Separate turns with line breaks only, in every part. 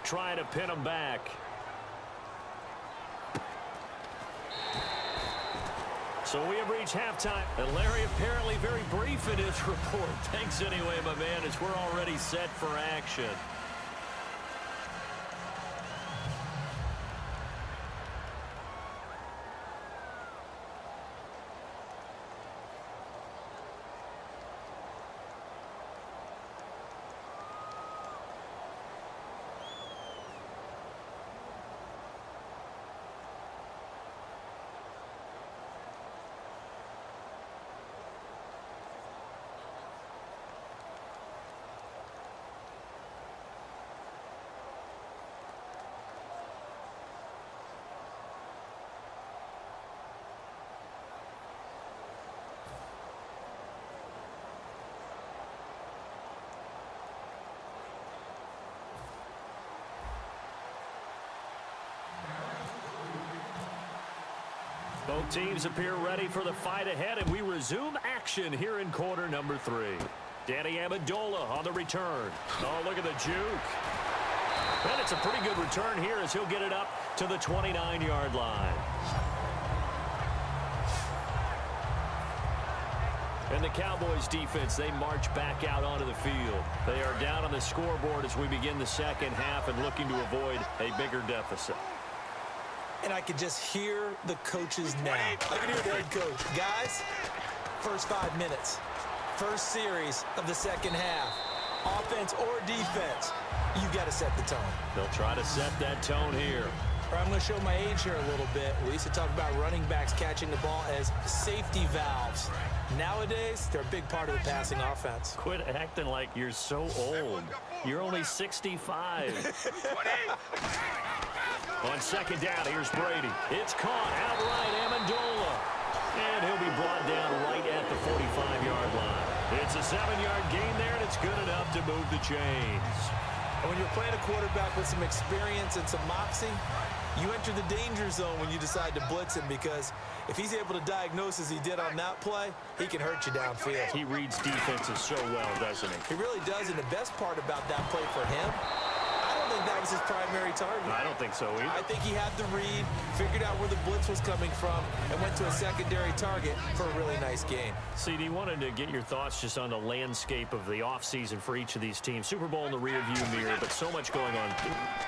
trying to pin them back. So we have reached halftime. And Larry apparently very brief in his report. Thanks anyway, my man, as we're already set for action. Both teams appear ready for the fight ahead, and we resume action here in quarter number 3. Danny Amendola on the return. Oh, look at the juke. And it's a pretty good return here as he'll get it up to the 29-yard line. And the Cowboys defense, they march back out onto the field. They are down on the scoreboard as we begin the second half and looking to avoid a bigger deficit.
And I could just hear the coaches now. I can hear the head coach. Guys, first 5 minutes. First series of the second half. Offense or defense, you got to set the tone.
They'll try to set that tone here.
I'm going to show my age here a little bit. We used to talk about running backs catching the ball as safety valves. Nowadays, they're a big part of the passing offense.
Quit acting like you're so old. You're only 65. On second down, here's Brady. It's caught outright, Amendola. And he'll be brought down right at the 45-yard line. It's a 7-yard gain there, and it's good enough to move the chains.
And when you're playing a quarterback with some experience and some moxie, you enter the danger zone when you decide to blitz him, because if he's able to diagnose as he did on that play, he can hurt you downfield.
He reads defenses so well, doesn't he?
He really does, and the best part about that play for him, I don't think that was his primary target.
I don't think so either.
I think he had the read, figured out where the blitz was coming from, and went to a secondary target for a really nice gain.
CD, wanted to get your thoughts just on the landscape of the offseason for each of these teams. Super Bowl in the rearview mirror, but so much going on.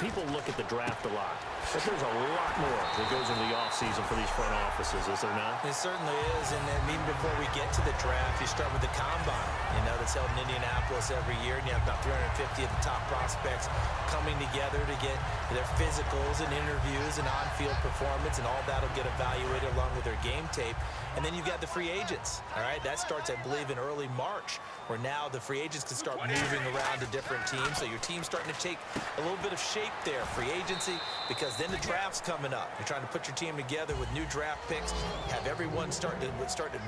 People look at the draft a lot, but there's a lot more that goes into the offseason for these front offices, is there not?
It certainly is, and then even before we get to the draft, you start with the combine. You know, that's held in Indianapolis every year, and you have about 350 of the top prospects coming together to get their physicals and interviews and on-field performance, and all that'll get evaluated along with their game tape. And then you've got the free agents, all right? That starts, I believe, in early March, where now the free agents can start moving around to different teams. So your team's starting to take a little bit of shape there, free agency, because then the draft's coming up. You're trying to put your team together with new draft picks, have everyone start to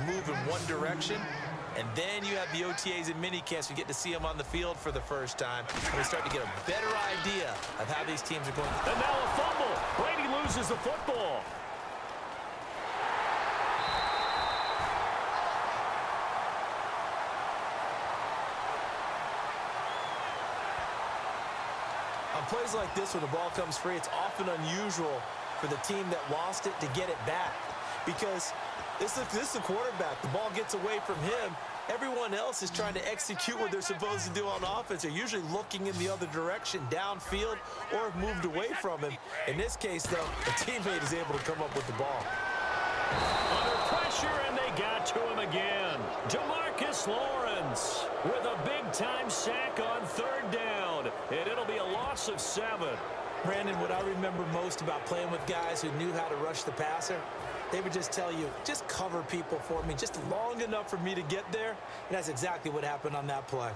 move in one direction. And then you have the OTAs and mini camps. You get to see them on the field for the first time. And we start to get a better idea of how these teams are going.
And now a fumble. Brady loses the football.
On plays like this, where the ball comes free, it's often unusual for the team that lost it to get it back, because this is the quarterback. The ball gets away from him. Everyone else is trying to execute what they're supposed to do on offense. They're usually looking in the other direction, downfield, or have moved away from him. In this case, though, a teammate is able to come up with the ball.
Under pressure, and they got to him again. DeMarcus Lawrence with a big-time sack on third down, and it'll be a loss of 7.
Brandon, what I remember most about playing with guys who knew how to rush the passer, they would just tell you, just cover people for me, just long enough for me to get there. And that's exactly what happened on that play.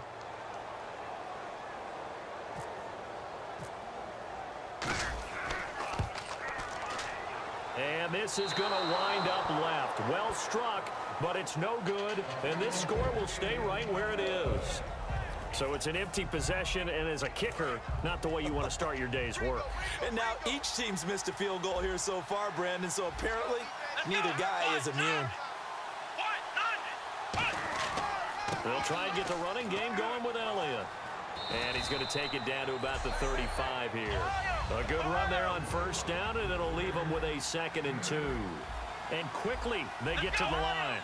And this is going to wind up left. Well struck, but it's no good. And this score will stay right where it is. So it's an empty possession, and as a kicker, not the way you want to start your day's work.
And now each team's missed a field goal here so far, Brandon, so apparently neither guy is immune.
They'll try and get the running game going with Elliott. And he's going to take it down to about the 35 here. A good run there on first down, and it'll leave them with a 2nd and 2. And quickly, they get to the line.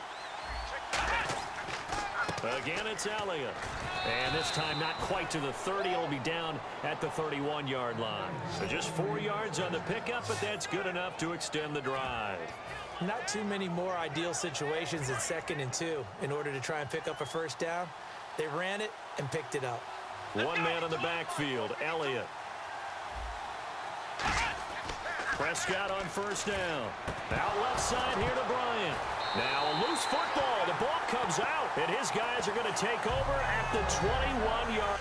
Again, it's Elliott. And this time, not quite to the 30. It'll be down at the 31-yard line. So just 4 yards on the pickup, but that's good enough to extend the drive.
Not too many more ideal situations in 2nd and 2 in order to try and pick up a first down. They ran it and picked it up.
One man on the backfield, Elliott. Prescott on first down. Out left side here to Bryant. Now a loose football. The ball comes out, and his guys are going to take over at the 21-yard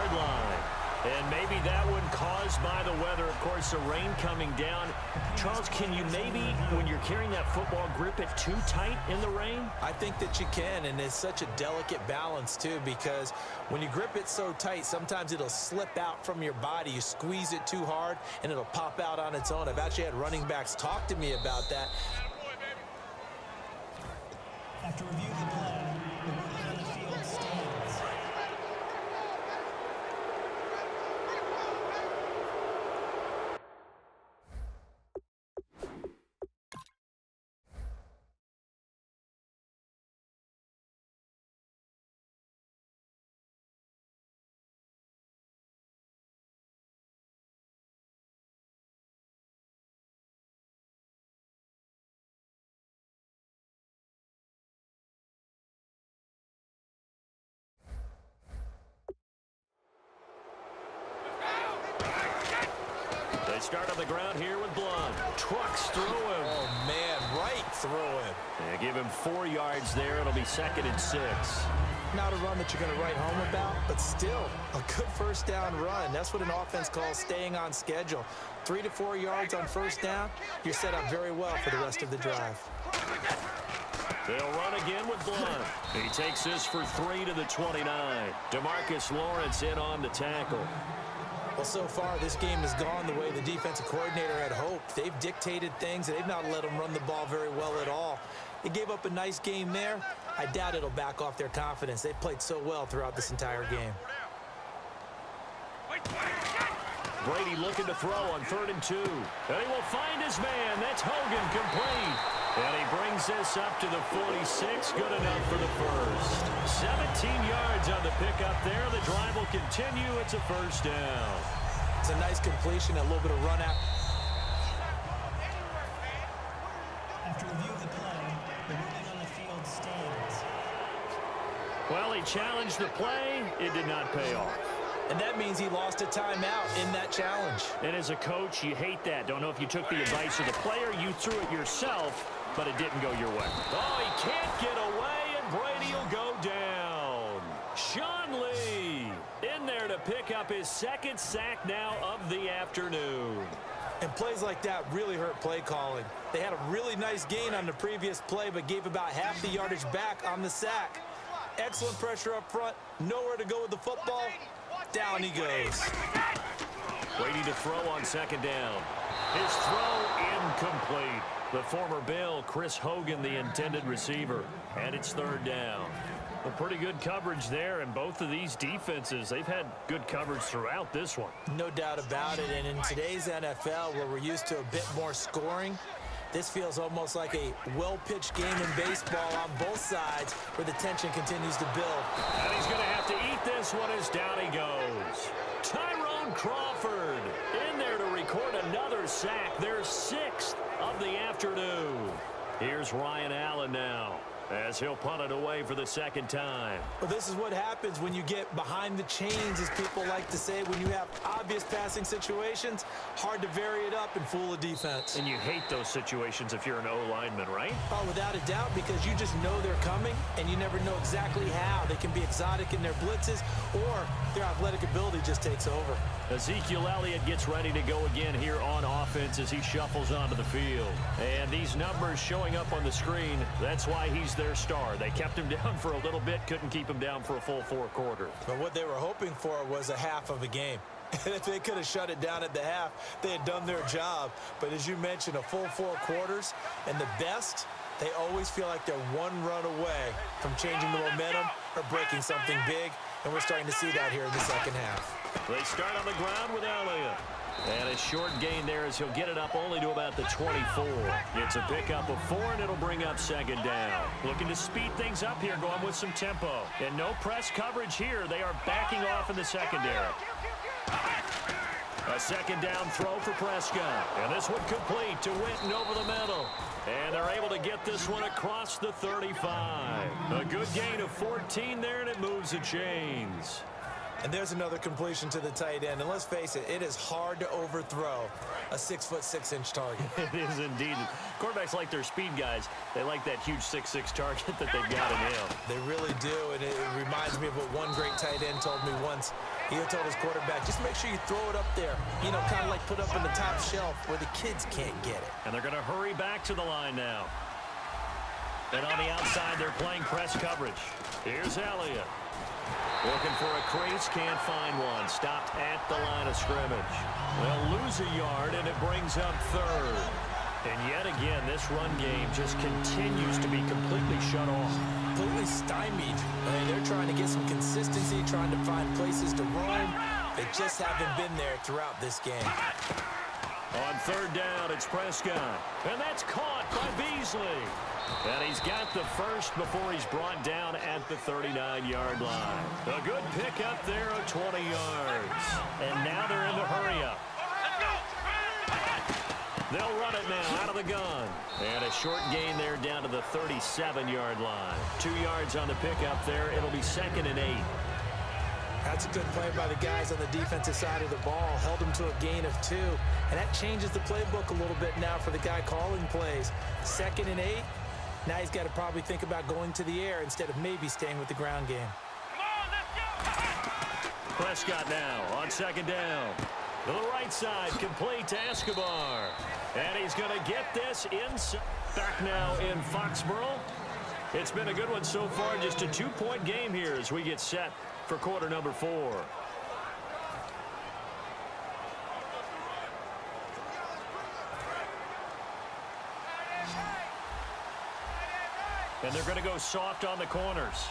line. And maybe that one caused by the weather. Of course, the rain coming down. Charles, can you maybe, when you're carrying that football, grip it too tight in the rain?
I think that you can, and it's such a delicate balance, too, because when you grip it so tight, sometimes it'll slip out from your body. You squeeze it too hard, and it'll pop out on its own. I've actually had running backs talk to me about that.
After review of the play, the ruling on the field stands.
They start on the ground here with Blunt. Trucks through him.
Oh, man, right through him.
They give him 4 yards there. It'll be 2nd and 6.
Not a run that you're going to write home about, but still a good first down run. That's what an offense calls staying on schedule. 3 to 4 yards on first down, you're set up very well for the rest of the drive.
They'll run again with Blunt. He takes this for 3 to the 29. DeMarcus Lawrence in on the tackle.
Well, so far, this game has gone the way the defensive coordinator had hoped. They've dictated things, and they've not let them run the ball very well at all. They gave up a nice game there. I doubt it'll back off their confidence. They've played so well throughout this entire game.
Brady looking to throw on 3rd and 2. And he will find his man. That's Hogan, complete. And he brings this up to the 46. Good enough for the first. 17 yards on the pickup there. The drive will continue. It's a first down.
It's a nice completion, a little bit of run out.
After review of the play, the ruling on the field stands.
Well, he challenged the play. It did not pay off.
And that means he lost a timeout in that challenge.
And as a coach, you hate that. Don't know if you took the advice of the player. You threw it yourself, but it didn't go your way. Oh, he can't get away, and Brady will go down. Sean Lee in there to pick up his 2nd sack now of the afternoon.
And plays like that really hurt play calling. They had a really nice gain on the previous play, but gave about half the yardage back on the sack. Excellent pressure up front. Nowhere to go with the football. Down he goes.
Brady to throw on 2nd down. His throw incomplete. The former Bill, Chris Hogan, the intended receiver. And it's 3rd down. A pretty good coverage there, and both of these defenses, they've had good coverage throughout this one.
No doubt about it. And in today's NFL, where we're used to a bit more scoring, this feels almost like a well-pitched game in baseball on both sides where the tension continues to build.
And he's going to have to eat this one as down he goes. Tyrone Crawford in there to record another sack. Their 6th of the afternoon. Here's Ryan Allen now, as he'll punt it away for the 2nd time.
Well, this is what happens when you get behind the chains, as people like to say. When you have obvious passing situations, hard to vary it up and fool a defense.
And you hate those situations if you're an O-lineman, right?
Oh, without a doubt, because you just know they're coming, and you never know exactly how. They can be exotic in their blitzes, or their athletic ability just takes over.
Ezekiel Elliott gets ready to go again here on offense as he shuffles onto the field. And these numbers showing up on the screen, that's why he's their star. They kept him down for a little bit, couldn't keep him down for a full 4 quarters.
But what they were hoping for was a half of a game. And if they could have shut it down at the half, they had done their job. But as you mentioned, a full 4 quarters, and the best They always feel like they're one run away from changing the momentum or breaking something big, and we're starting to see that here in the second half.
They start on the ground with Elliott. And a short gain there as he'll get it up only to about the 24. It's a pickup of 4, and it'll bring up second down. Looking to speed things up here, going with some tempo. And no press coverage here. They are backing off in the secondary. A second down throw for Prescott. And this one complete to Winton over the middle. And they're able to get this one across the 35. A good gain of 14 there, and it moves the chains.
And there's another completion to the tight end. And let's face it, it is hard to overthrow a 6'6" target.
It is indeed. Quarterbacks like their speed guys. They like that huge 6'6" target that they've got in him.
They really do, and it reminds me of what one great tight end told me once. He told his quarterback, just make sure you throw it up there, you know, kind of like put up in the top shelf where the kids can't get it.
And they're going to hurry back to the line now. And on the outside, they're playing press coverage. Here's Elliott. Looking for a crease, can't find one. Stopped at the line of scrimmage. They'll lose a yard, and it brings up third. And yet again, this run game just continues to be completely shut off.
Completely stymied. I mean, they're trying to get some consistency, trying to find places to roam. They just haven't been there throughout this game.
On third down, it's Prescott. And that's caught by Beasley. And he's got the first before he's brought down at the 39-yard line. A good pickup there of 20 yards. And now they're in the hurry-up. They'll run it now out of the gun. And a short gain there down to the 37-yard line. 2 yards on the pickup there. It'll be 2nd and 8.
That's a good play by the guys on the defensive side of the ball. Held them to a gain of 2. And that changes the playbook a little bit now for the guy calling plays. 2nd and 8. Now he's got to probably think about going to the air instead of maybe staying with the ground game.
Prescott now on second down. To the right side, complete to Escobar. And he's going to get this inside. Back now in Foxborough. It's been a good one so far. Just a 2-point game here as we get set for quarter number 4. And they're going to go soft on the corners.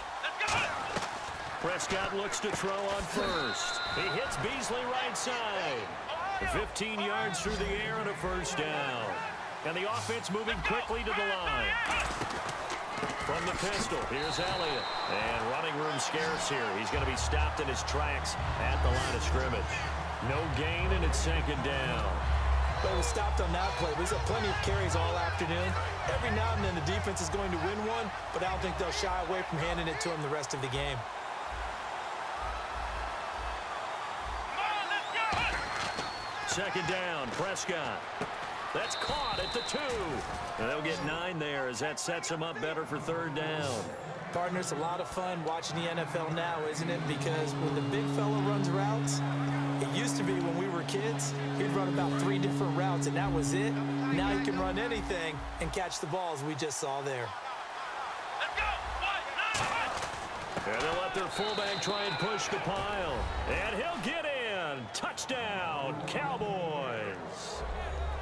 Prescott looks to throw on first. He hits Beasley right side. 15 yards through the air and a first down. And the offense moving quickly to the line. From the pistol, here's Elliott. And running room scarce here. He's going to be stopped in his tracks at the line of scrimmage. No gain, and it's second down.
But he was stopped on that play. He's had plenty of carries all afternoon. Every now and then the defense is going to win one, but I don't think they'll shy away from handing it to him the rest of the game.
Second down, Prescott. That's caught at the 2. And they'll get 9 there as that sets them up better for third down.
Partner, it's a lot of fun watching the NFL now, isn't it? Because when the big fella runs routes, it used to be when we were kids, he'd run about 3 different routes, and that was it. Now he can run anything and catch the balls we just saw there.
And they'll let their fullback try and push the pile. And he'll get in. Touchdown, Cowboys.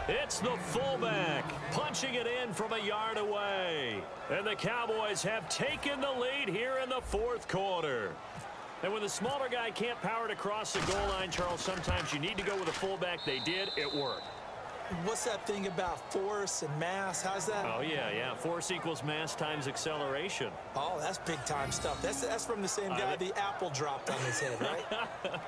It's the fullback punching it in from a yard away. And the Cowboys have taken the lead here in the fourth quarter. And when the smaller guy can't power it across the goal line, Charles, sometimes you need to go with a fullback. They did. It worked.
What's that thing about force and mass? How's that?
Oh, yeah. Force equals mass times acceleration.
Oh, that's big-time stuff. That's from the same guy the apple dropped on his head, right?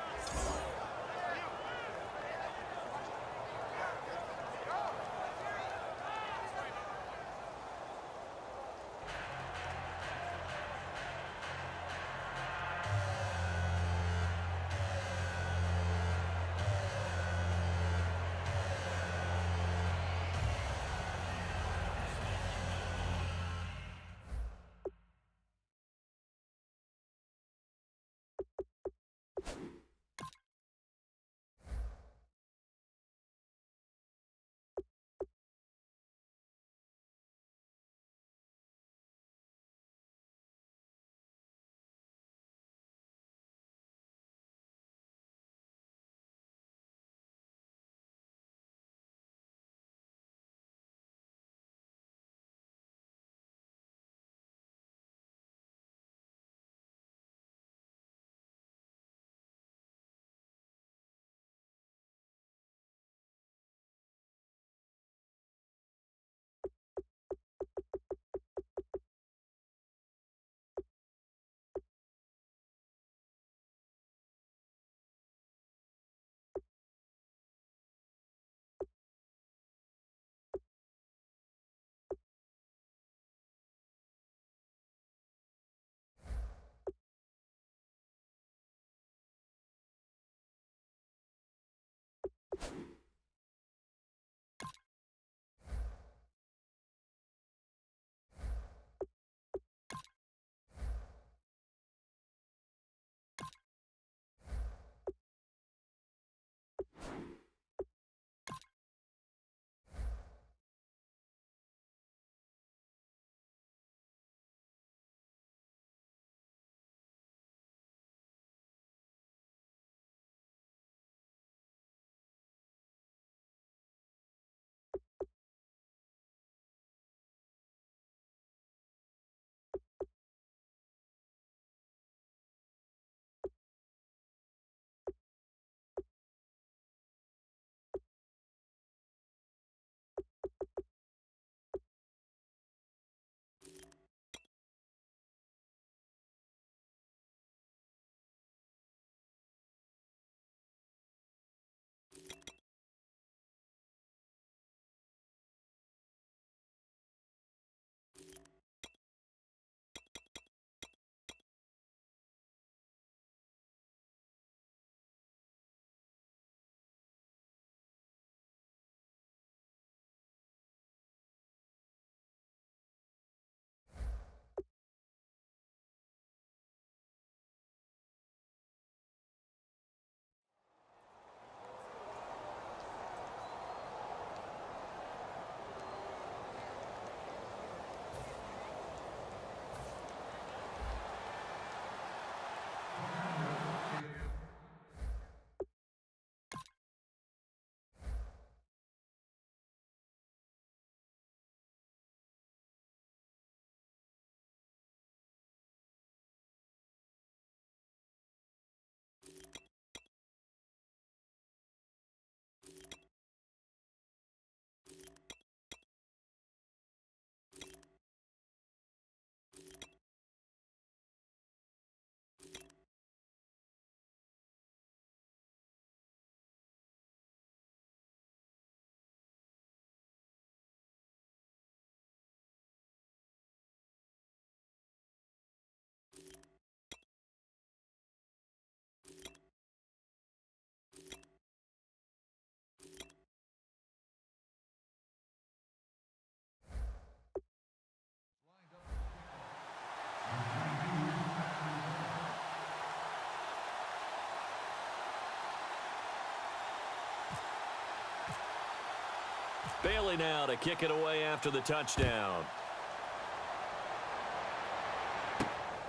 Bailey now to kick it away after the touchdown.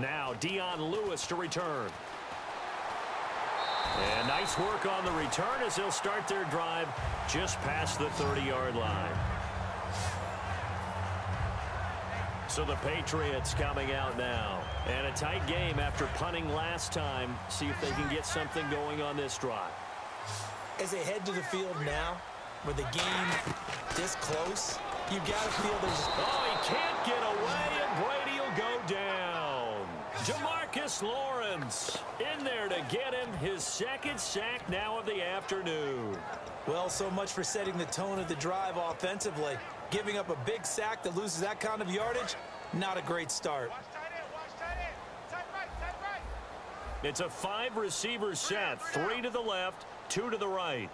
Now Dion Lewis to return. And nice work on the return as they'll start their drive just past the 30-yard line. So the Patriots coming out now. And a tight game after punting last time. See if they can get something going on this drive.
As they head to the field now, with the game this close, you got to feel there's...
Oh, he can't get away, and Brady will go down. Jamarcus Lawrence in there to get him his second sack now of the afternoon.
Well, so much for setting the tone of the drive offensively. Giving up a big sack that loses that kind of yardage, not a great start.
It's a 5-receiver set, 3 to the left, 2 to the right.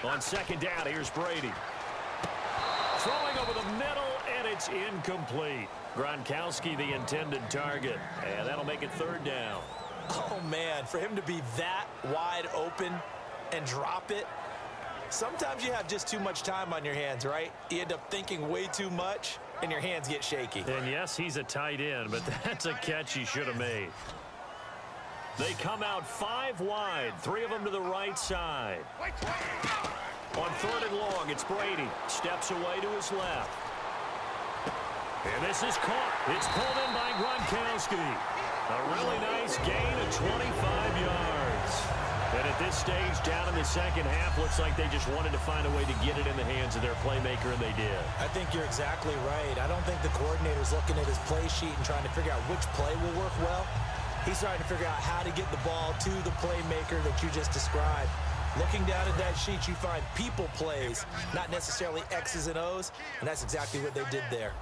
On second down, here's Brady. Throwing over the middle, and it's incomplete. Gronkowski, the intended target. And that'll make it third down.
Oh, man, for him to be that wide open and drop it. Sometimes you have just too much time on your hands, right? You end up thinking way too much, and your hands get shaky.
And yes, he's a tight end, but that's a catch he should have made. They come out 5 wide, 3 of them to the right side. On third and long, it's Brady. Steps away to his left. And this is caught. It's pulled in by Gronkowski. A really nice gain of 25 yards. And at this stage, down in the second half, looks like they just wanted to find a way to get it in the hands of their playmaker, and they did.
I think you're exactly right. I don't think the coordinator's looking at his play sheet and trying to figure out which play will work well. He's trying to figure out how to get the ball to the playmaker that you just described. Looking down at that sheet, you find people plays, not necessarily X's and O's, and that's exactly what they did there.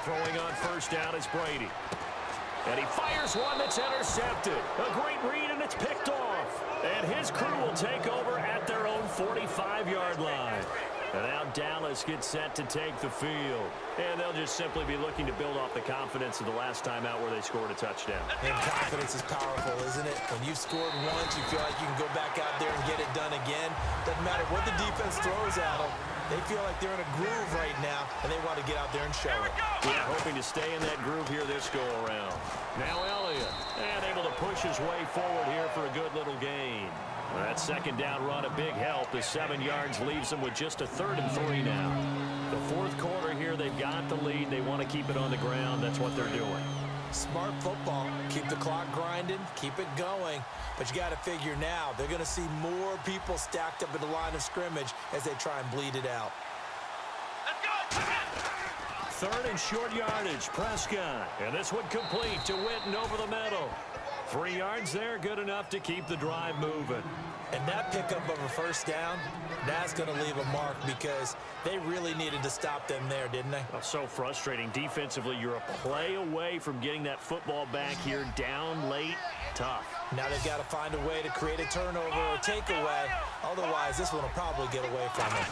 Throwing on first down is Brady. And he fires one that's intercepted. A great read, and it's picked off. And his crew will take over at their own 45-yard line. And now Dallas gets set to take the field. And they'll just simply be looking to build off the confidence of the last time out where they scored a touchdown.
And confidence is powerful, isn't it? When you've scored once, you feel like you can go back out there and get it done again. Doesn't matter what the defense throws at them. They feel like they're in a groove right now, and they want to get out there and show it.
Yeah, hoping to stay in that groove here this go-around. Now Elliott, and able to push his way forward here for a good little gain. That second down run, a big help. The 7 yards leaves them with just a 3rd and 3 now. The fourth quarter here, they've got the lead. They want to keep it on the ground. That's what they're doing.
Smart football. Keep the clock grinding. Keep it going. But you got to figure now, they're going to see more people stacked up at the line of scrimmage as they try and bleed it out.
Third and short yardage, Prescott. And this one complete to Witten over the middle. 3 yards there, good enough to keep the drive moving.
And that pickup of a first down, that's going to leave a mark because they really needed to stop them there, didn't they?
Oh, so frustrating. Defensively, you're a play away from getting that football back here down late. Tough.
Now they've got to find a way to create a turnover or takeaway. Otherwise, this one will probably get away from them.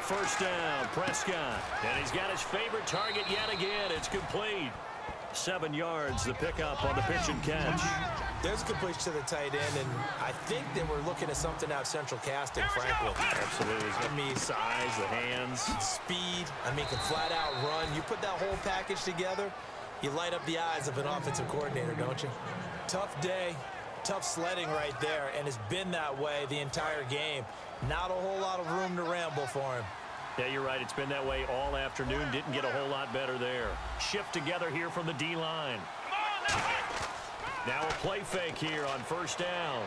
First down, Prescott. And he's got his favorite target yet again. It's complete. 7 yards, the pickup on the pitch and catch.
There's a completion to the tight end, and I think that we're looking at something out of central casting, frankly.
Absolutely. I mean, size, the hands.
Speed. I mean, can flat out run. You put that whole package together, you light up the eyes of an offensive coordinator, don't you? Tough day, tough sledding right there, and it's been that way the entire game. Not a whole lot of room to ramble for him.
Yeah, you're right. It's been that way all afternoon. Didn't get a whole lot better there. Shift together here from the D-line. Now a play fake here on first down.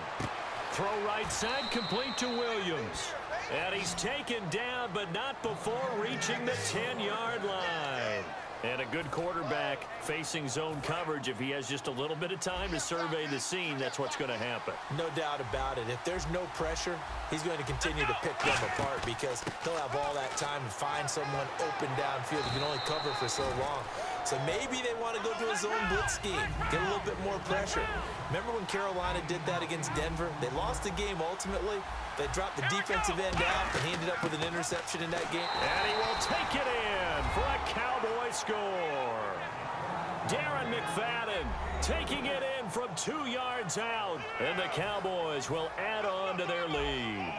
Throw right side, complete to Williams. And he's taken down, but not before reaching the 10-yard line. And a good quarterback facing zone coverage. If he has just a little bit of time to survey the scene, that's what's going to happen.
No doubt about it. If there's no pressure, he's going to continue to pick them apart because he'll have all that time to find someone open downfield. He can only cover for so long. So maybe they want to go to a zone blitz scheme, get a little bit more pressure. Remember when Carolina did that against Denver? They lost the game ultimately. They dropped the defensive end out, and he ended up with an interception in that game.
And he will take it in for a Cowboy score. Darren McFadden taking it in from 2 yards out, and the Cowboys will add on to their lead.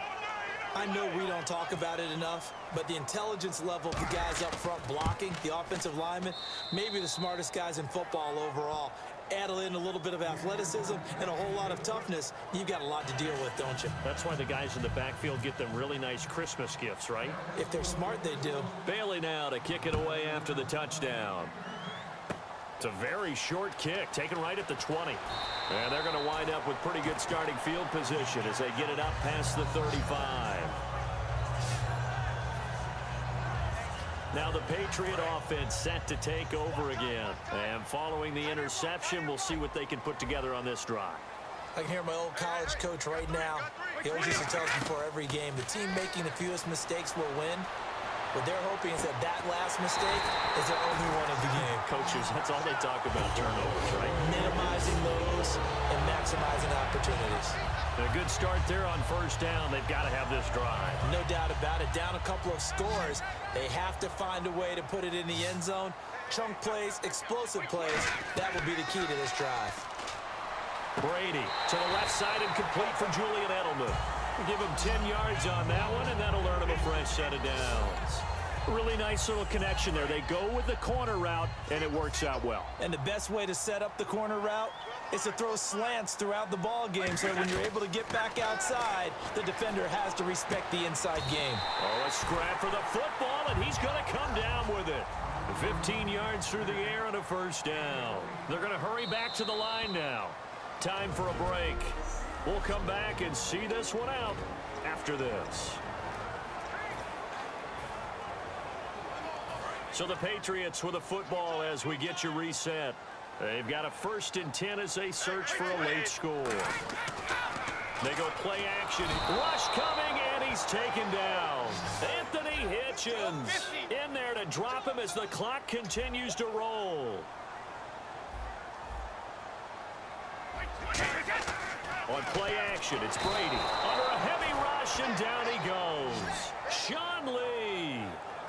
I know we don't talk about it enough, but the intelligence level of the guys up front blocking, the offensive linemen, maybe the smartest guys in football overall. Add in a little bit of athleticism and a whole lot of toughness, you've got a lot to deal with, don't you?
That's why the guys in the backfield get them really nice Christmas gifts, right?
If they're smart, they do.
Bailey now to kick it away after the touchdown. It's a very short kick, taken right at the 20. And they're going to wind up with pretty good starting field position as they get it up past the 35. Now the Patriot offense set to take over again. And following the interception, we'll see what they can put together on this drive.
I can hear my old college coach right now. He always used to tell us before every game, the team making the fewest mistakes will win. What they're hoping is that last mistake is their only one of the game.
Coaches, that's all they talk about, turnovers, right?
Minimizing those and maximizing opportunities.
A good start there on first down. They've got to have this drive.
No doubt about it. Down a couple of scores. They have to find a way to put it in the end zone. Chunk plays, explosive plays. That will be the key to this drive.
Brady to the left side and complete for Julian Edelman. Give him 10 yards on that one, and that'll earn him a fresh set of downs. Really nice little connection there. They go with the corner route, and it works out well.
And the best way to set up the corner route is to throw slants throughout the ball game so when you're able to get back outside, the defender has to respect the inside game.
Oh, a scrap for the football, and he's going to come down with it. 15 yards through the air and a first down. They're going to hurry back to the line now. Time for a break. We'll come back and see this one out after this. So the Patriots with a football as we get you reset. They've got a 1st and 10 as they search for a late score. They go play action. Rush coming, and he's taken down. Anthony Hitchens in there to drop him as the clock continues to roll. On play action, it's Brady. Under a heavy rush, and down he goes. Sean Lee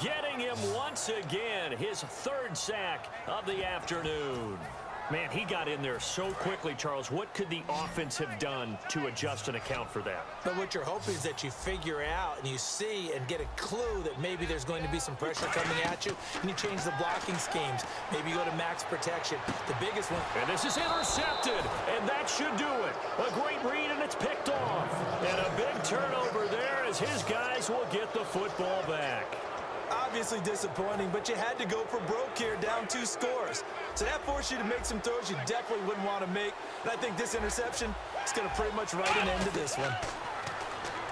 getting him once again, his 3rd sack of the afternoon. Man, he got in there so quickly, Charles. What could the offense have done to adjust and account for that?
But what you're hoping is that you figure out and you see and get a clue that maybe there's going to be some pressure coming at you, and you change the blocking schemes. Maybe you go to max protection. The biggest one.
And this is intercepted, and that should do it. A great read, and it's picked off. And a big turnover there as his guys will get the football back.
Obviously disappointing, but you had to go for broke here, down 2 scores. So that forced you to make some throws you definitely wouldn't want to make. And I think this interception is going to pretty much write an end to this one.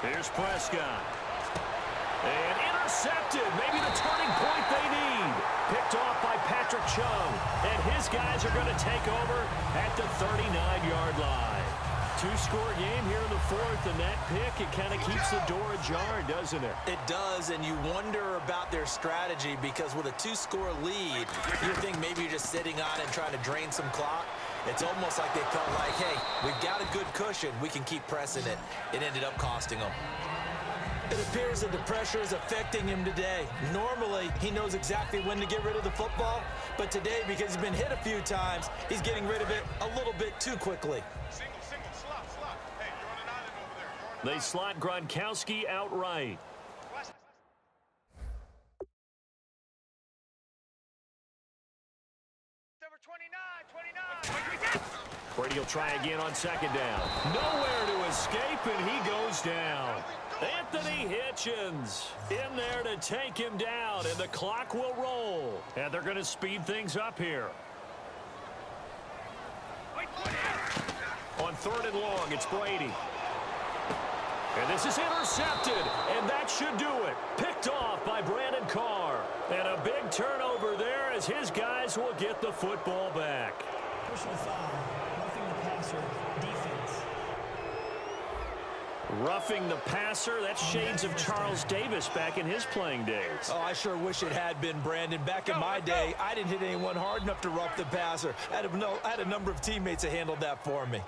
Here's Prescott. And intercepted. Maybe the turning point they need. Picked off by Patrick Chung. And his guys are going to take over at the 39-yard line. 2-score game here in the 4th, and that pick, it kind of keeps the door ajar, doesn't it?
It does, and you wonder about their strategy because with a 2-score lead, you think maybe you're just sitting on it and trying to drain some clock. It's almost like they felt like, hey, we've got a good cushion. We can keep pressing it. It ended up costing them. It appears that the pressure is affecting him today. Normally, he knows exactly when to get rid of the football, but today, because he's been hit a few times, he's getting rid of it a little bit too quickly.
They slot Gronkowski outright. Brady will try again on 2nd down. Nowhere to escape, and he goes down. Anthony Hitchens in there to take him down, and the clock will roll. And they're going to speed things up here. On 3rd and long, it's Brady. And this is intercepted, and that should do it. Picked off by Brandon Carr. And a big turnover there as his guys will get the football back.
Personal foul. Roughing the passer. Defense.
Roughing the passer, that's shades of Charles Davis back in his playing days.
Oh, I sure wish it had been, Brandon. Back in my day, I didn't hit anyone hard enough to rough the passer. I had a number of teammates that handled that for me.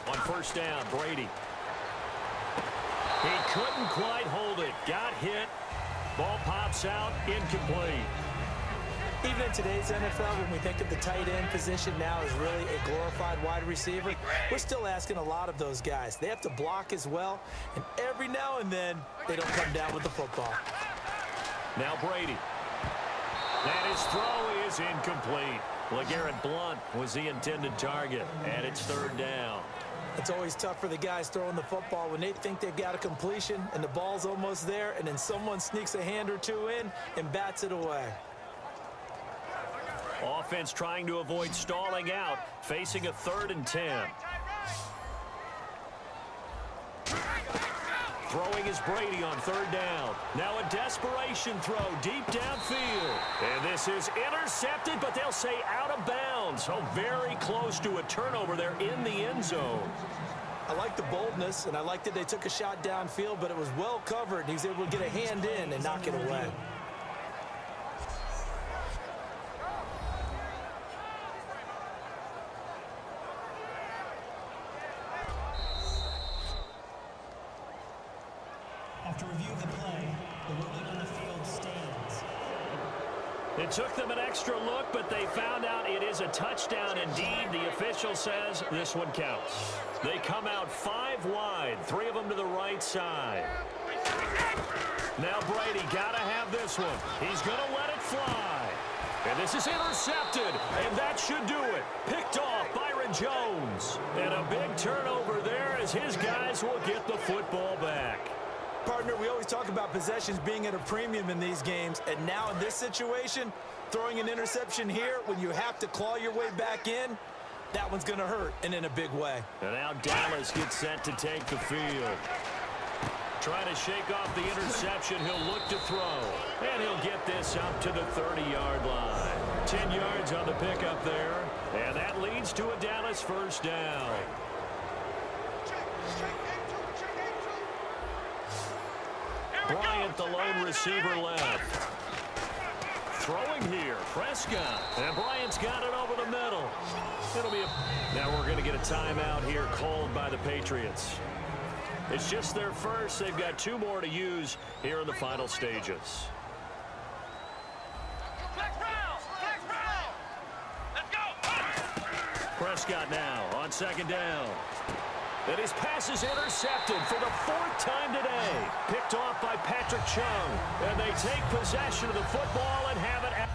On 1st down, Brady. He couldn't quite hold it. Got hit. Ball pops out, incomplete.
Even in today's NFL, when we think of the tight end position now as really a glorified wide receiver, we're still asking a lot of those guys. They have to block as well, and every now and then, they don't come down with the football.
Now Brady. And his throw is incomplete. LeGarrette Blount was the intended target, and it's third down.
It's always tough for the guys throwing the football when they think they've got a completion and the ball's almost there, and then someone sneaks a hand or two in and bats it away.
Offense trying to avoid stalling out, facing a 3rd and 10. Throwing is Brady on 3rd down. Now a desperation throw deep downfield. And this is intercepted, but they'll say out of bounds. So very close to a turnover there in the end zone.
I like the boldness, and I like that they took a shot downfield, but it was well covered. He was able to get a hand in and knock it away.
After review of the play, the ruling on the field stands.
It took them an extra look, but they found out it is a touchdown indeed. The official says this one counts. They come out 5 wide, 3 of them to the right side. Now Brady got to have this one. He's going to let it fly. And this is intercepted, and that should do it. Picked off Byron Jones. And a big turnover there as his guys will get the football back.
Partner, we always talk about possessions being at a premium in these games, and now in this situation, throwing an interception here when you have to claw your way back in, that one's going to hurt, and in a big way.
And now Dallas gets set to take the field. Trying to shake off the interception, he'll look to throw, and he'll get this up to the 30-yard line. 10 yards on the pickup there, and that leads to a Dallas first down. Bryant, the lone receiver left. Throwing here, Prescott. And Bryant's got it over the middle. It'll be Now we're going to get a timeout here called by the Patriots. It's just their first. They've got 2 more to use here in the final stages. Prescott now on 2nd down. And his pass is intercepted for the 4th time today. Picked off by Patrick Chung. And they take possession of the football and have it at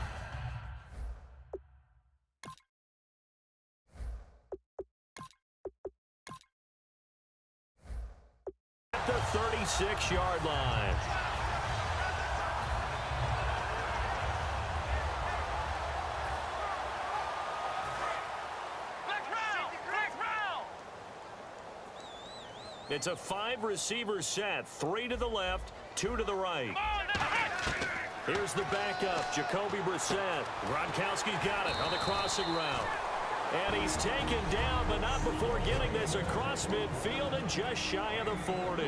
the 36-yard line. It's a 5-receiver set, 3 to the left, 2 to the right. Here's the backup, Jacoby Brissett. Gronkowski's got it on the crossing route. And he's taken down, but not before getting this across midfield and just shy of the 40.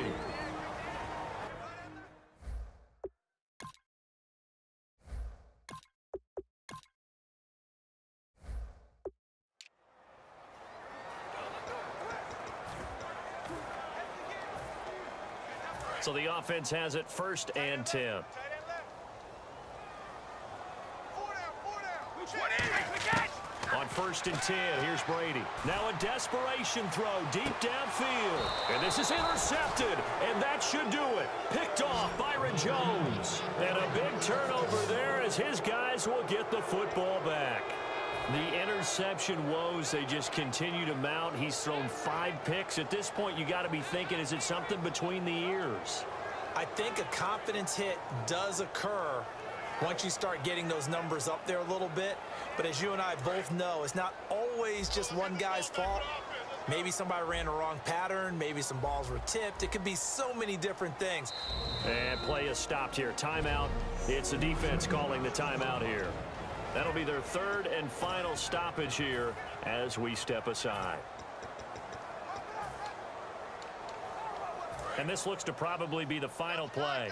So the offense has it 1st and 10. On 1st and 10, here's Brady. Now a desperation throw deep downfield. And this is intercepted, and that should do it. Picked off Byron Jones. And a big turnover there as his guys will get the football back. The interception woes, they just continue to mount. He's thrown 5 picks. At this point, you got to be thinking, is it something between the ears?
I think a confidence hit does occur once you start getting those numbers up there a little bit. But as you and I both know, it's not always just one guy's fault. Maybe somebody ran a wrong pattern. Maybe some balls were tipped. It could be so many different things.
And play is stopped here. Timeout. It's the defense calling the timeout here. That'll be their 3rd and final stoppage here as we step aside. And this looks to probably be the final play.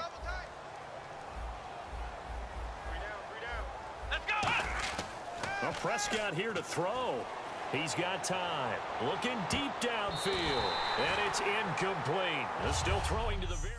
Well, Prescott here to throw. He's got time. Looking deep downfield. And it's incomplete. Still throwing to the very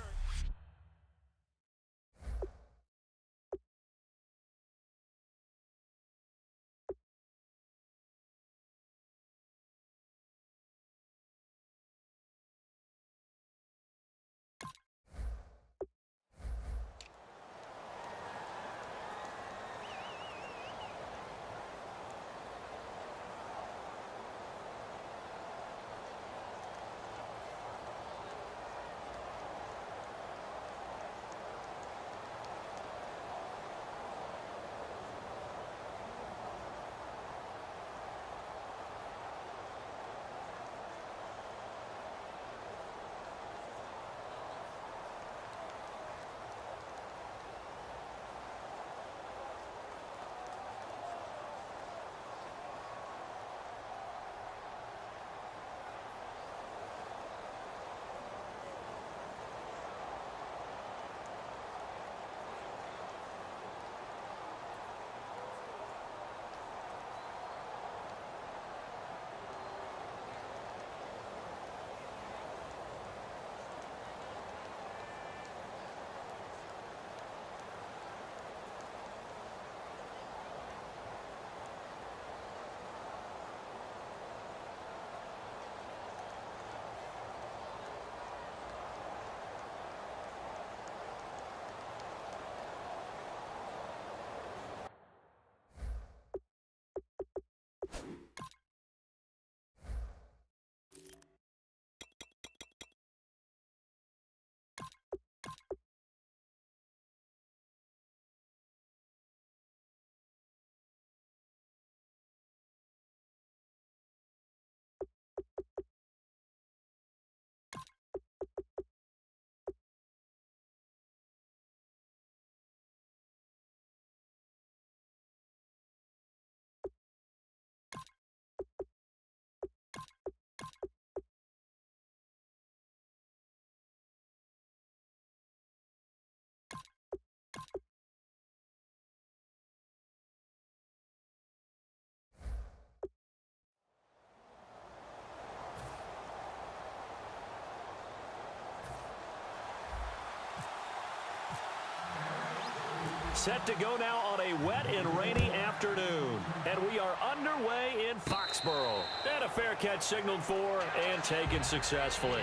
set to go now on a wet and rainy afternoon. And we are underway in Foxborough. And a fair catch signaled for and taken successfully.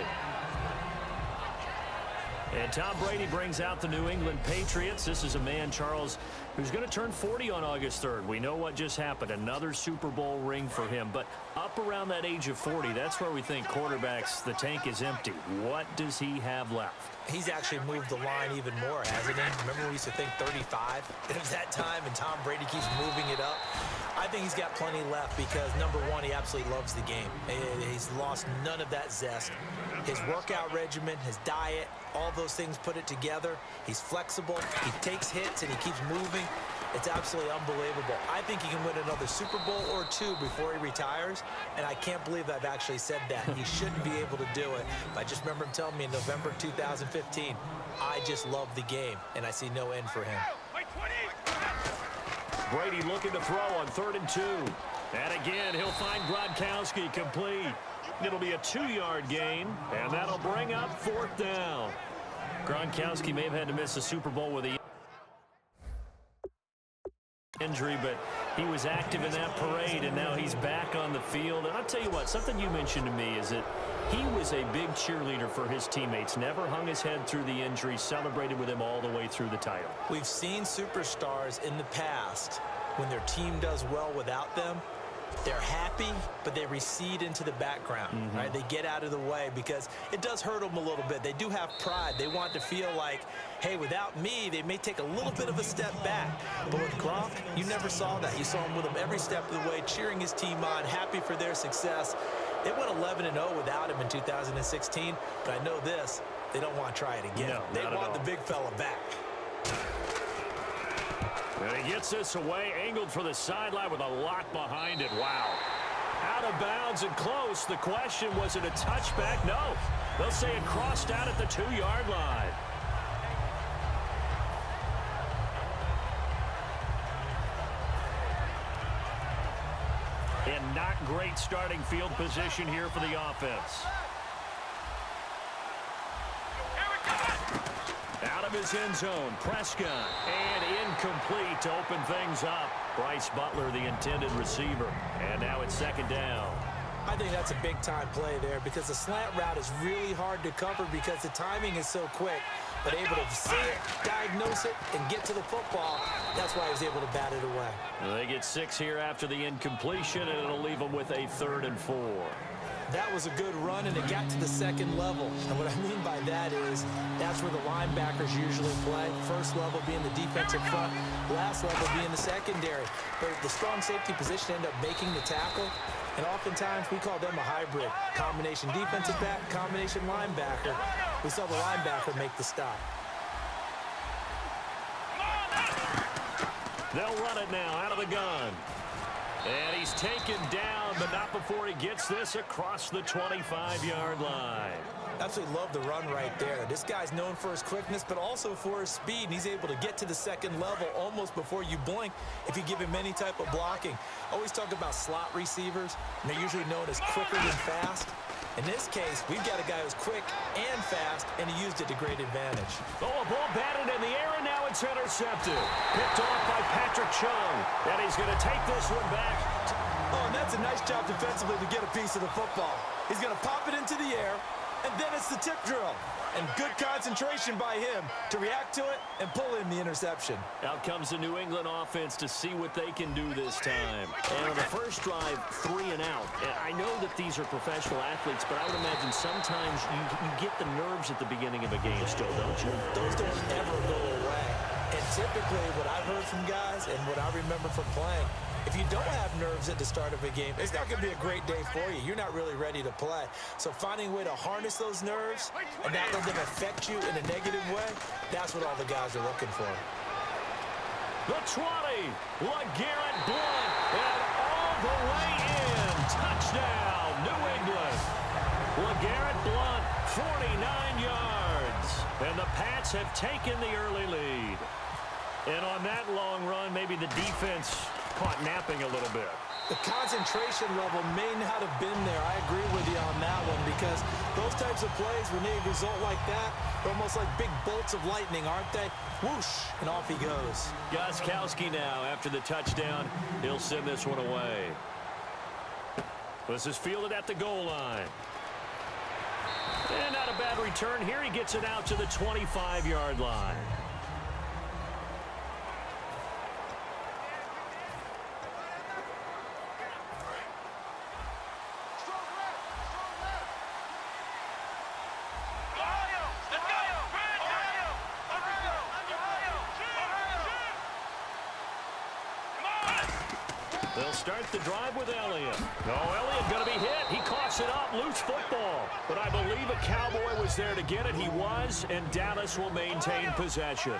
And Tom Brady brings out the New England Patriots. This is a man, Charles, who's going to turn 40 on August 3rd. We know what just happened. Another Super Bowl ring for him. But up around that age of 40, that's where we think quarterbacks, the tank is empty. What does he have left?
He's actually moved the line even more, hasn't he? Remember we used to think 35? It was that time, and Tom Brady keeps moving it up. I think he's got plenty left because, number one, he absolutely loves the game. He's lost none of that zest. His workout regimen, his diet, all those things put it together. He's flexible. He takes hits, and he keeps moving. It's absolutely unbelievable. I think he can win another Super Bowl or two before he retires, and I can't believe I've actually said that. He shouldn't be able to do it. But I just remember him telling me in November 2015, I just love the game, and I see no end for him.
Brady looking to throw on 3rd and 2. And again, he'll find Gronkowski complete. It'll be a 2-yard gain, and that'll bring up 4th down. Gronkowski may have had to miss the Super Bowl with the injury, but he was active in that parade, and now he's back on the field. And I'll tell you what, something you mentioned to me is that he was a big cheerleader for his teammates, never hung his head through the injury, celebrated with him all the way through the title.
We've seen superstars in the past, when their team does well without them, they're happy, but they recede into the background, right? They get out of the way because it does hurt them a little bit. They do have pride. They want to feel like, hey, without me, they may take a little bit of a step back. But with Gronk, you never saw that. You saw him with him every step of the way, cheering his team on, happy for their success. They went 11-0 without him in 2016, but I know this, they don't want to try it again.
No,
they want the big fella back.
And he gets this away, angled for the sideline with a lot behind it. Wow. Out of bounds and close. The question, was it a touchback? No. They'll say it crossed out at the 2-yard line. And not great starting field position here for the offense. Out of his end zone, Prescott, and incomplete to open things up. Bryce Butler, the intended receiver, and now it's 2nd down.
I think that's a big-time play there because the slant route is really hard to cover because the timing is so quick. But able to see it, diagnose it, and get to the football, that's why he was able to bat it away.
They get 6 here after the incompletion, and it'll leave them with a 3rd and 4.
That was a good run, and it got to the 2nd level. And what I mean by that is that's where the linebackers usually play. First level being the defensive front, last level being the secondary. But the strong safety position ended up making the tackle. And oftentimes we call them a hybrid. Combination defensive back, combination linebacker. We saw the linebacker make the stop.
They'll run it now out of the gun. And he's taken down, but not before he gets this across the 25-yard line.
Absolutely love the run right there. This guy's known for his quickness, but also for his speed. And he's able to get to the 2nd level almost before you blink if you give him any type of blocking. Always talk about slot receivers, and they're usually known as quicker than fast. In this case, we've got a guy who's quick and fast, and he used it to great advantage.
Oh, a ball batted in the air, and now it's intercepted. Picked off by Patrick Chung, and he's going to take this one back.
Oh, and that's a nice job defensively to get a piece of the football. He's going to pop it into the air, and then it's the tip drill. And good concentration by him to react to it and pull in the interception.
Out comes the New England offense to see what they can do this time. And on the first drive, 3 and out. And I know that these are professional athletes, but I would imagine sometimes you get the nerves at the beginning of a game still, don't you?
Those don't ever go away. And typically what I've heard from guys and what I remember from playing, if you don't have nerves at the start of a game, it's not going to be a great day for you. You're not really ready to play. So finding a way to harness those nerves and not let them affect you in a negative way, that's what all the guys are looking for.
The 20, LeGarrette Blount, and all the way in. Touchdown, New England. LeGarrette Blount, 49 yards. And the Pats have taken the early lead. And on that long run, maybe the defense caught napping a little bit.
The concentration level may not have been there. I agree with you on that one because those types of plays, when they result like that, they're almost like big bolts of lightning, aren't they? Whoosh, and off he goes.
Gostkowski now after the touchdown. He'll send this one away. This is fielded at the goal line. And not a bad return here. He gets it out to the 25-yard line. They'll start the drive with Elliott. Oh, Elliott going to be hit. He coughs it up. Loose football. But I believe a Cowboy was there to get it. He was, and Dallas will maintain possession.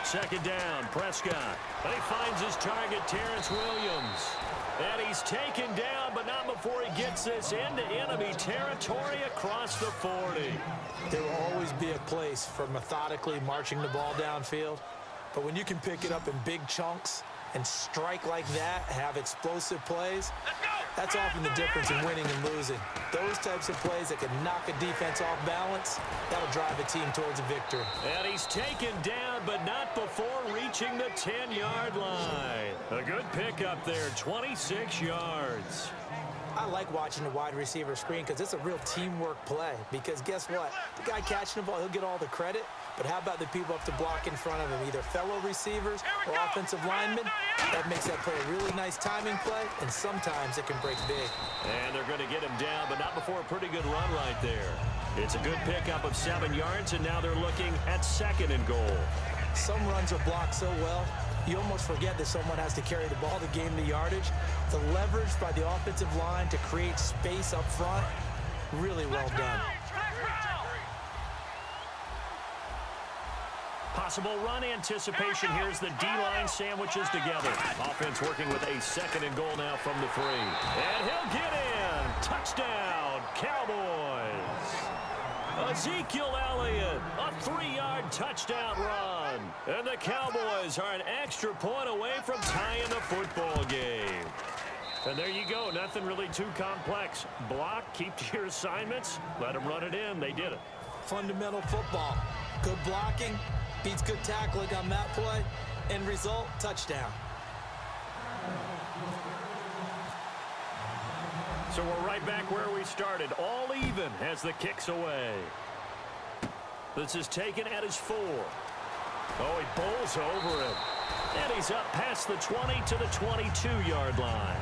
Second down, Prescott. And he finds his target, Terrence Williams. And he's taken down, but not before he gets this into enemy territory across the 40.
There will always be a place for methodically marching the ball downfield. But when you can pick it up in big chunks and strike like that, have explosive plays, that's often the difference in winning and losing. Those types of plays that can knock a defense off balance, that'll drive a team towards a victory.
And he's taken down, but not before reaching the 10-yard line. A good pickup there, 26 yards.
I like watching the wide receiver screen because it's a real teamwork play. Because guess what? The guy catching the ball, he'll get all the credit. But how about the people up to block in front of him, either fellow receivers or offensive linemen? That makes that play a really nice timing play, and sometimes it can break big.
And they're going to get him down, but not before a pretty good run right there. It's a good pickup of 7 yards, and now they're looking at 2nd and goal.
Some runs are blocked so well, you almost forget that someone has to carry the ball to gain the yardage. The leverage by the offensive line to create space up front, really well done.
Possible run anticipation. Here's the D-line sandwiches together. Offense working with a 2nd and goal now from the 3. And he'll get in. Touchdown, Cowboys. Ezekiel Elliott, a 3-yard touchdown run. And the Cowboys are an extra point away from tying the football game. And there you go. Nothing really too complex. Block, keep to your assignments, let them run it in. They did it.
Fundamental football. Good blocking beats good tackling on that play. End result, touchdown.
So we're right back where we started. All even as the kick's away. This is taken at his 4. Oh, he bowls over it. And he's up past the 20 to the 22-yard line.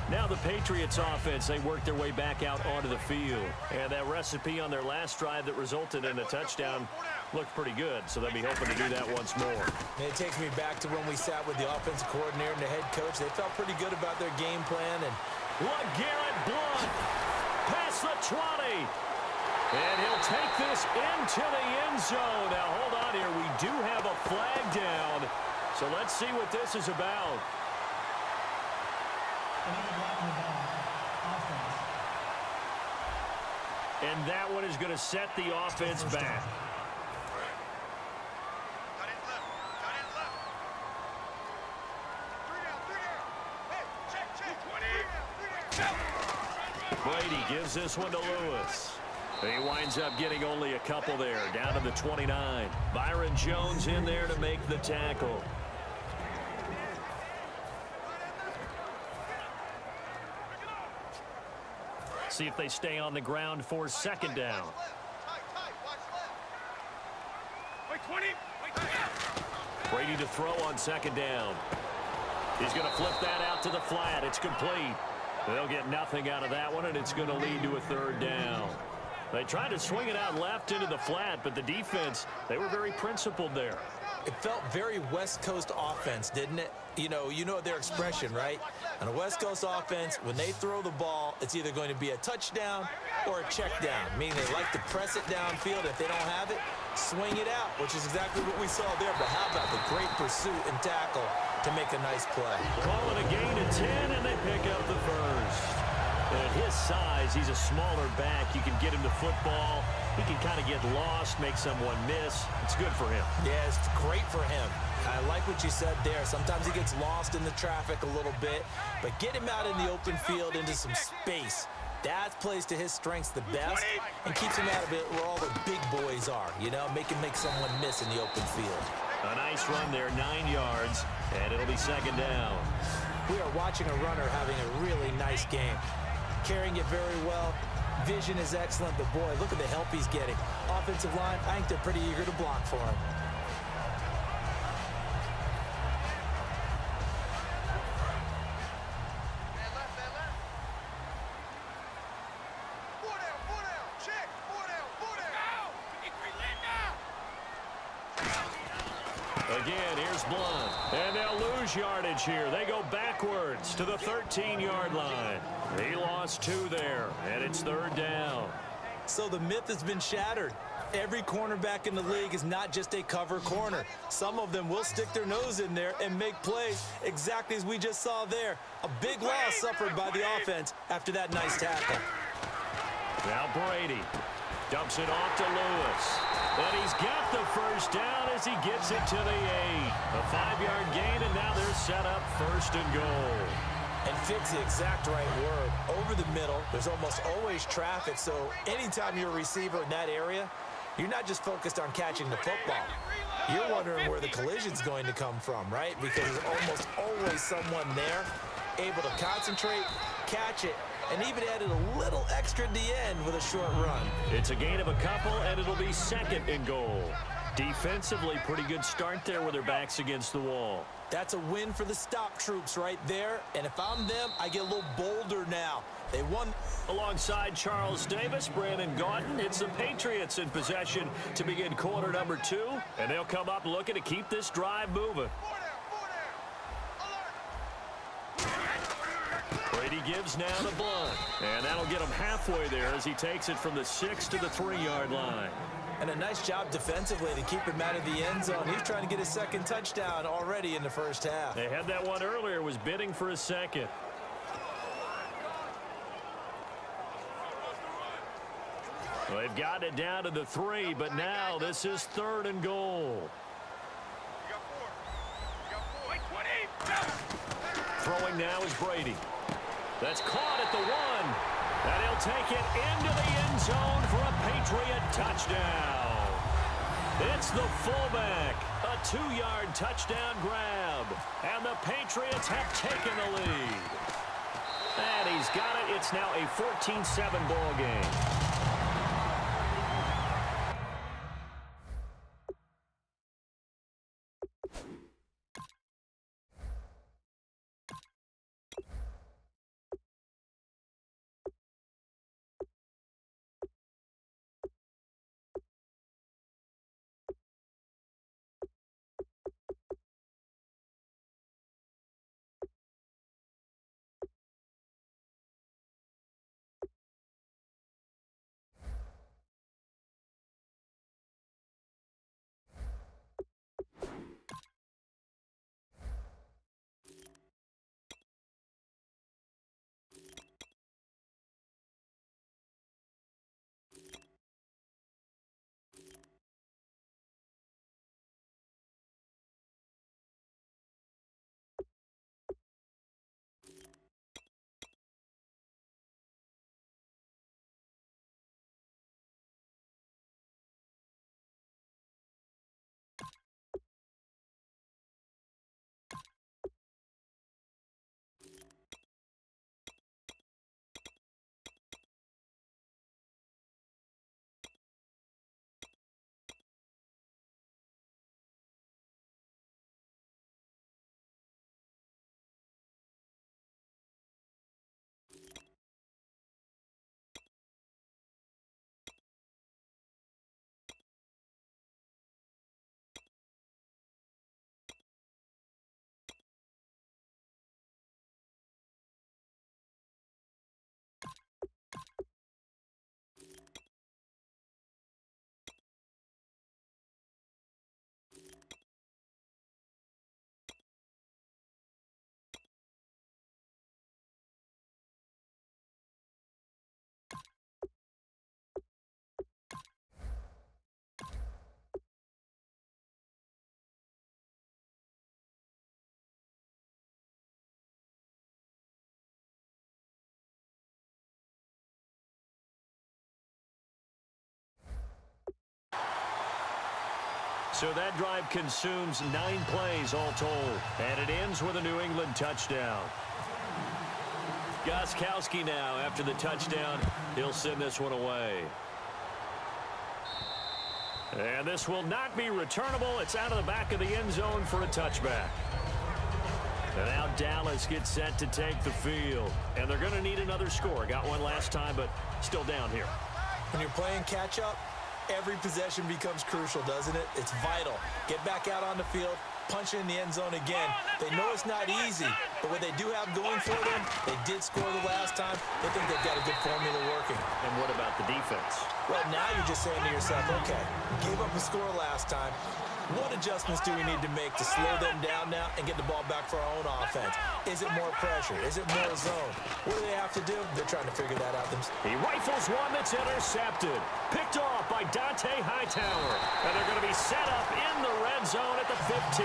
Now the Patriots offense, they work their way back out onto the field. And that recipe on their last drive that resulted in a touchdown looked pretty good, so they'll be hoping to do that once more.
And it takes me back to when we sat with the offensive coordinator and the head coach. They felt pretty good about their game plan. And
LeGarrette Blount past the 20. And he'll take this into the end zone. Now, hold on here. We do have a flag down. So let's see what this is about. And that one is going to set the offense back. Brady gives this one to Lewis. He winds up getting only a couple there, down to the 29. Byron Jones in there to make the tackle. See if they stay on the ground for 2nd down. Brady to throw on 2nd down. He's going to flip that out to the flat. It's complete. They'll get nothing out of that one, and it's going to lead to a 3rd down. They tried to swing it out left into the flat, but the defense, they were very principled there.
It felt very West Coast offense, didn't it? You know their expression, right? On a West Coast offense, when they throw the ball, it's either going to be a touchdown or a check down, meaning they like to press it downfield. If they don't have it, swing it out, which is exactly what we saw there. But how about the great pursuit and tackle to make a nice play?
Call it a gain of 10, and they pick up the first. And at his size, he's a smaller back. You can get him to football. He can kind of get lost, make someone miss. It's good for him.
Yeah, it's great for him. I like what you said there. Sometimes he gets lost in the traffic a little bit, but get him out in the open field into some space. That plays to his strengths the best and keeps him out of it where all the big boys are, you know, make someone miss in the open field.
A nice run there, 9 yards, and it'll be second down.
We are watching a runner having a really nice game. Carrying it very well. Vision is excellent, but boy, look at the help he's getting. Offensive line, I think they're pretty eager to block for him.
Again, here's Blunt. And they'll lose yardage here. They go backwards to the 13-yard line. He lost 2 there, and it's third down.
So the myth has been shattered. Every cornerback in the league is not just a cover corner. Some of them will stick their nose in there and make plays exactly as we just saw there. A big loss suffered by the offense after that nice tackle.
Now Brady dumps it off to Lewis. And he's got the first down as he gets it to the 8. A 5-yard gain, and now they're set up first and goal.
And fix the exact right word. Over the middle, there's almost always traffic, so anytime you're a receiver in that area, you're not just focused on catching the football. You're wondering where the collision's going to come from, right? Because there's almost always someone there able to concentrate, catch it, and even added a little extra at the end with a short run.
It's a gain of a couple, and it'll be second and goal. Defensively, pretty good start there with their backs against the wall.
That's a win for the stop troops right there. And if I'm them, I get a little bolder now. They won.
Alongside Charles Davis, Brandon Gaudin, it's the Patriots in possession to begin quarter number 2. And they'll come up looking to keep this drive moving. Brady gives now to Blunt. And that'll get him halfway there as he takes it from the 6 to the 3-yard line.
And a nice job defensively to keep him out of the end zone. He's trying to get his second touchdown already in the first half.
They had that one earlier, was bidding for a second. Well, they've gotten it down to the 3, but now this is third and goal. Throwing now is Brady. That's caught at the 1. And he'll take it into the end zone for a Patriot touchdown. It's the fullback. A 2-yard touchdown grab. And the Patriots have taken the lead. And he's got it. It's now a 14-7 ball game. So that drive consumes 9 plays all told, and it ends with a New England touchdown. Gostkowski now after the touchdown. He'll send this one away. And this will not be returnable. It's out of the back of the end zone for a touchback. And now Dallas gets set to take the field. And they're going to need another score. Got one last time, but still down here.
When you're playing catch-up, every possession becomes crucial, doesn't it? It's vital. Get back out on the field, punch it in the end zone again. They know it's not easy, but what they do have going for them, they did score the last time. They think they've got a good formula working.
And what about the defense?
Well, now you're just saying to yourself, okay, gave up a score last time. What adjustments do we need to make to slow them down now and get the ball back for our own offense? Is it more pressure? Is it more zone? What do they have to do? They're trying to figure that out themselves.
He rifles one that's intercepted. Picked off by Dante Hightower. And they're going to be set up in the red zone at the 15.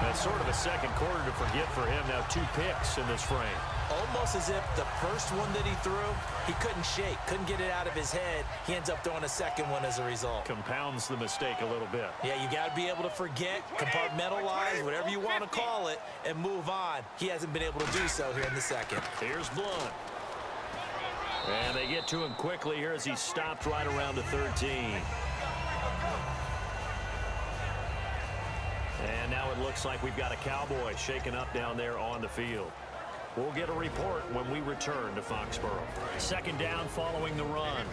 That's sort of a second quarter to forget for him. Now 2 picks in this frame.
Almost as if the first one that he threw, he couldn't shake, couldn't get it out of his head. He ends up throwing a second one as a result.
Compounds the mistake a little bit.
Yeah, you got to be able to forget, compartmentalize, whatever you want to call it, and move on. He hasn't been able to do so here in the second.
Here's Blunt. And they get to him quickly here as he stopped right around the 13. And now it looks like we've got a Cowboy shaken up down there on the field. We'll get a report when we return to Foxborough. Second down following the run.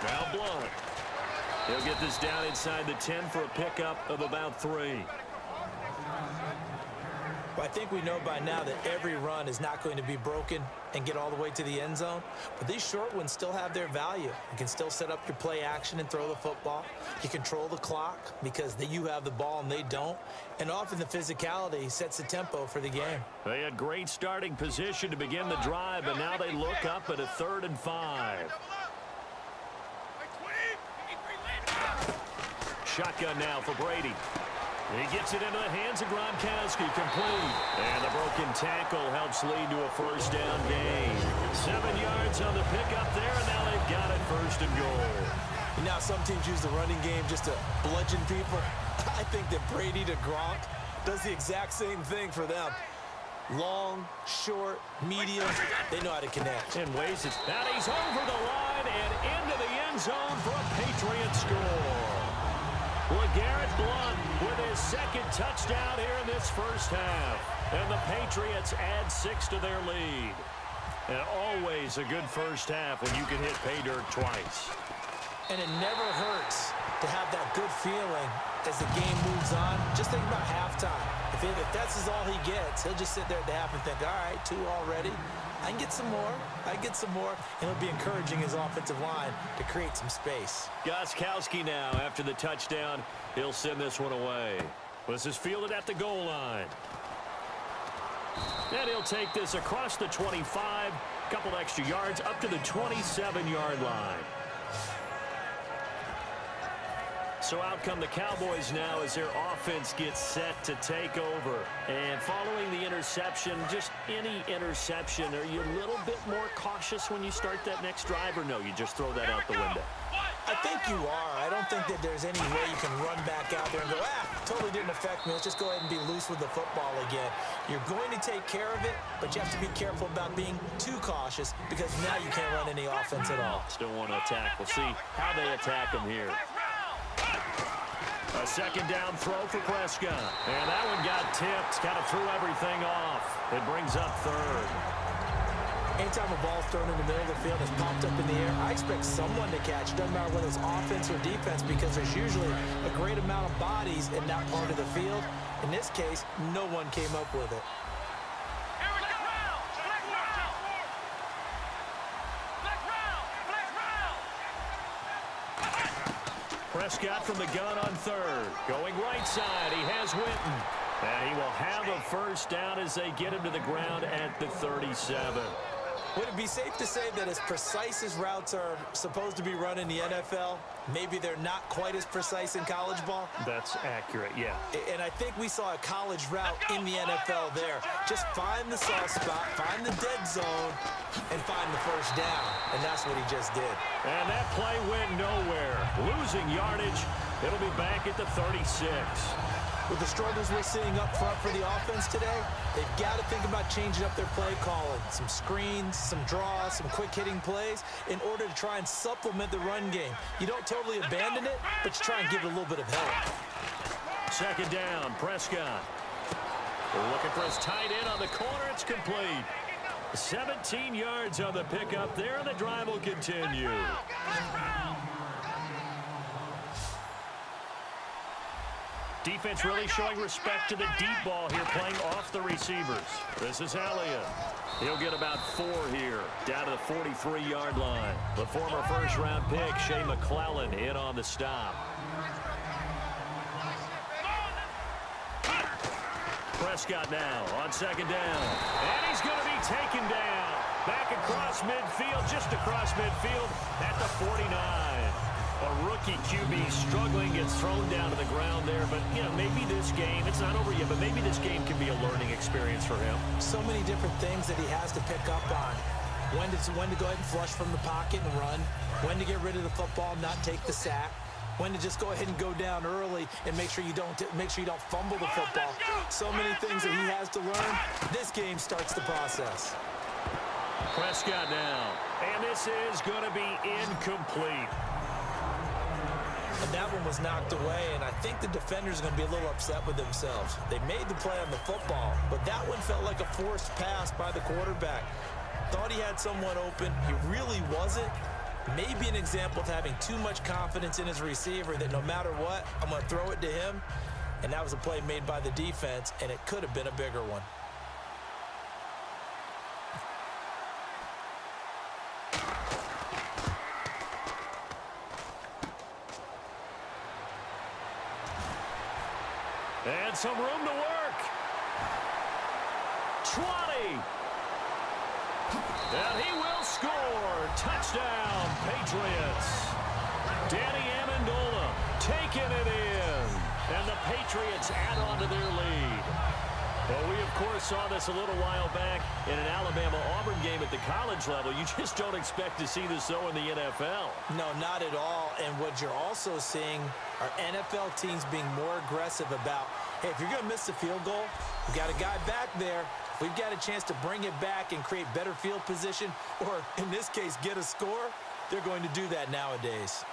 Now Blunt. He'll get this down inside the 10 for a pickup of about 3.
Well, I think we know by now that every run is not going to be broken and get all the way to the end zone. But these short ones still have their value. You can still set up your play action and throw the football. You control the clock because you have the ball and they don't. And often the physicality sets the tempo for the game.
They had great starting position to begin the drive, but now they look up at a 3rd and 5. Shotgun now for Brady. He gets it into the hands of Gronkowski, complete. And the broken tackle helps lead to a first down gain. 7 yards on the pickup there, and now they've got it 1st and goal.
And now some teams use the running game just to bludgeon people. I think that Brady to Gronk does the exact same thing for them. Long, short, medium, they know how to connect.
In ways it's... Now he's over the line and into the end zone for a Patriot score. LeGarrette Blount with his 2nd touchdown here in this first half. And the Patriots add 6 to their lead. And always a good first half when you can hit pay dirt twice.
And it never hurts to have that good feeling as the game moves on. Just think about halftime. If that's all he gets, he'll just sit there at the half and think, all right, 2 already. I can get some more. I can get some more. And it'll be encouraging his offensive line to create some space.
Gostkowski now after the touchdown. He'll send this one away. This is fielded at the goal line. And he'll take this across the 25. Couple extra yards up to the 27-yard line. So out come the Cowboys now as their offense gets set to take over. And following the interception, just any interception, are you a little bit more cautious when you start that next drive, or no, you just throw that out the window?
I think you are. I don't think that there's any way you can run back out there and go, totally didn't affect me. Let's just go ahead and be loose with the football again. You're going to take care of it, but you have to be careful about being too cautious because now you can't run any offense at all.
Still want to attack. We'll see how they attack them here. A 2nd down throw for Prescott. And that one got tipped. Kind of threw everything off. It brings up 3rd.
Anytime a ball's thrown in the middle of the field that's popped up in the air, I expect someone to catch. Doesn't matter whether it's offense or defense because there's usually a great amount of bodies in that part of the field. In this case, no one came up with it.
Prescott from the gun on 3rd. Going right side, he has Witten. And he will have a first down as they get him to the ground at the 37.
Would it be safe to say that as precise as routes are supposed to be run in the NFL, maybe they're not quite as precise in college ball?
That's accurate, yeah.
And I think we saw a college route in the NFL there. Just find the soft spot, find the dead zone, and find the first down. And that's what he just did.
And that play went nowhere. Losing yardage. It'll be back at the 36.
With the struggles we're seeing up front for the offense today, they've got to think about changing up their play calling. Some screens, some draws, some quick-hitting plays in order to try and supplement the run game. You don't totally abandon it, but you try and give it a little bit of help.
Second down, Prescott. We're looking for his tight end on the corner. It's complete. 17 yards on the pickup there, and the drive will continue. Defense really showing respect to the deep ball here, playing off the receivers. This is Elliott. He'll get about 4 here, down to the 43-yard line. The former first-round pick, Shea McClellan, in on the stop. Prescott now on second down. And he's going to be taken down. Back across midfield, just across midfield at the 49. A rookie QB struggling, gets thrown down to the ground there. But, you know, maybe this game, it's not over yet, but maybe this game can be a learning experience for him.
So many different things that he has to pick up on. When to go ahead and flush from the pocket and run. When to get rid of the football, not take the sack. When to just go ahead and go down early and make sure you don't fumble the football. So many things that he has to learn. This game starts the process.
Prescott now. And this is going to be incomplete.
And that one was knocked away, and I think the defenders are going to be a little upset with themselves. They made the play on the football, but that one felt like a forced pass by the quarterback. Thought he had someone open. He really wasn't. Maybe an example of having too much confidence in his receiver that no matter what, I'm going to throw it to him. And that was a play made by the defense, and it could have been a bigger one.
And some room to work. 20. And he will score. Touchdown, Patriots. Danny Amendola taking it in. And the Patriots add on to their lead. Well, we, of course, saw this a little while back in an Alabama-Auburn game at the college level. You just don't expect to see this, though, in the NFL.
No, not at all. And what you're also seeing are NFL teams being more aggressive about, hey, if you're going to miss the field goal, we've got a guy back there. We've got a chance to bring it back and create better field position, or in this case, get a score. They're going to do that nowadays.